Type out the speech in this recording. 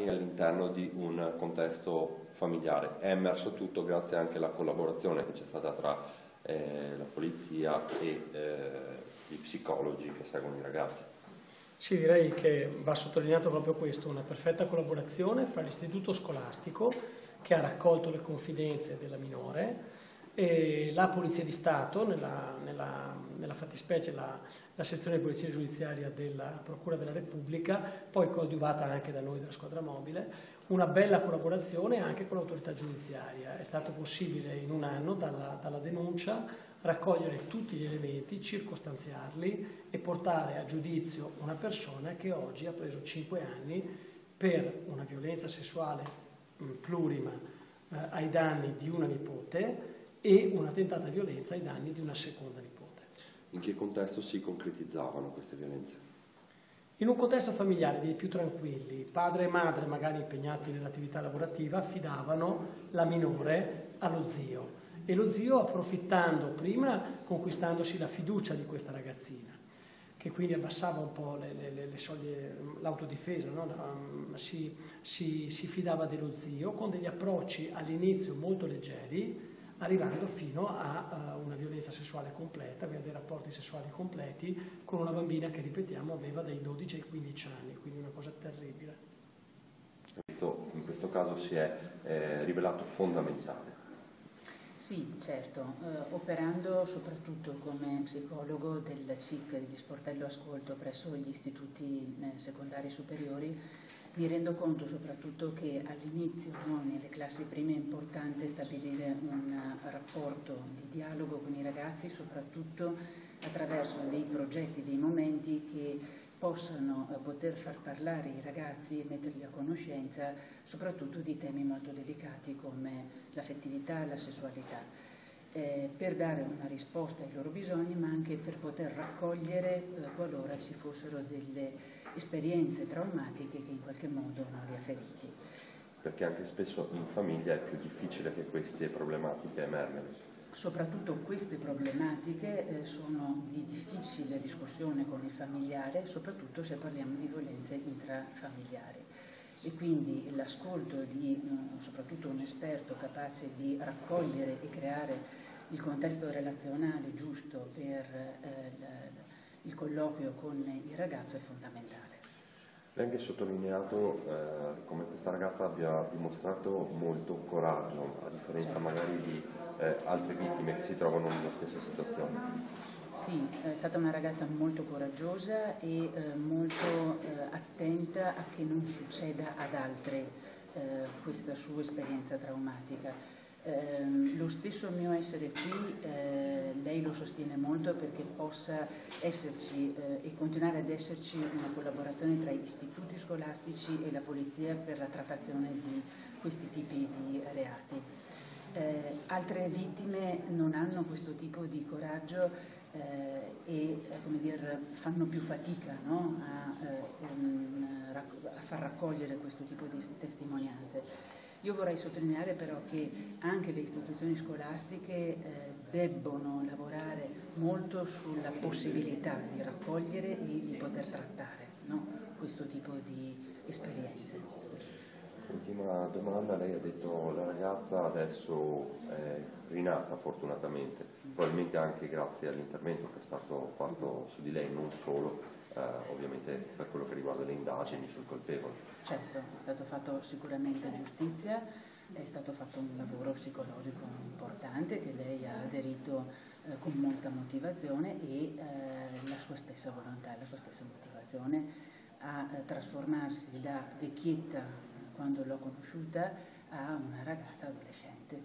all'interno di un contesto familiare. È emerso tutto grazie anche alla collaborazione che c'è stata tra la polizia e i psicologi che seguono i ragazzi. Sì, direi che va sottolineato proprio questo, una perfetta collaborazione fra l'istituto scolastico che ha raccolto le confidenze della minore e la Polizia di Stato, nella fattispecie la sezione di polizia giudiziaria della Procura della Repubblica, poi coadiuvata anche da noi della squadra mobile, una bella collaborazione anche con l'autorità giudiziaria. È stato possibile in un anno dalla denuncia raccogliere tutti gli elementi, circostanziarli e portare a giudizio una persona che oggi ha preso 5 anni per una violenza sessuale plurima ai danni di una nipote e una tentata violenza ai danni di una seconda nipote. In che contesto si concretizzavano queste violenze? In un contesto familiare dei più tranquilli, padre e madre magari impegnati nell'attività lavorativa affidavano la minore allo zio e lo zio, approfittando prima, conquistandosi la fiducia di questa ragazzina, che quindi abbassava un po' le soglie, l'autodifesa, no? si fidava dello zio con degli approcci all'inizio molto leggeri, arrivando fino a una violenza sessuale completa, aveva dei rapporti sessuali completi con una bambina che, ripetiamo, aveva dai 12 ai 15 anni, quindi una cosa terribile. In questo caso si è rivelato fondamentale. Sì, certo, operando soprattutto come psicologo del CIC di Sportello Ascolto presso gli istituti secondari superiori, mi rendo conto soprattutto che all'inizio, nelle classi prime, è importante stabilire un rapporto di dialogo con i ragazzi, soprattutto attraverso dei progetti, dei momenti che possano poter far parlare i ragazzi e metterli a conoscenza soprattutto di temi molto delicati come l'affettività e la sessualità, per dare una risposta ai loro bisogni, ma anche per poter raccogliere qualora ci fossero delle esperienze traumatiche che in qualche modo non li ha feriti. Perché anche spesso in famiglia è più difficile che queste problematiche emergano. Soprattutto queste problematiche sono di difficile discussione con il familiare, soprattutto se parliamo di violenze intrafamiliari. E quindi l'ascolto di soprattutto un esperto capace di raccogliere e creare il contesto relazionale giusto per il colloquio con il ragazzo è fondamentale. Lei ha anche sottolineato come questa ragazza abbia dimostrato molto coraggio, a differenza magari di altre vittime che si trovano nella stessa situazione. Sì, è stata una ragazza molto coraggiosa e molto attenta a che non succeda ad altre questa sua esperienza traumatica. Lo stesso mio essere qui, lei lo sostiene molto perché possa esserci e continuare ad esserci una collaborazione tra gli istituti scolastici e la polizia per la trattazione di questi tipi di reati. Altre vittime non hanno questo tipo di coraggio e come dire, fanno più fatica, no? a far raccogliere questo tipo di testimonianze. Io vorrei sottolineare però che anche le istituzioni scolastiche debbono lavorare molto sulla possibilità di raccogliere e di poter trattare, no? questo tipo di esperienze. Ultima domanda, lei ha detto la ragazza adesso è rinata fortunatamente, probabilmente anche grazie all'intervento che è stato fatto su di lei, non solo, ovviamente per quello che riguarda le indagini sul colpevole. Certo, è stato fatto sicuramente giustizia, è stato fatto un lavoro psicologico importante che lei ha aderito con molta motivazione e la sua stessa volontà, la sua stessa motivazione a trasformarsi da vecchietta quando l'ho conosciuta a una ragazza adolescente.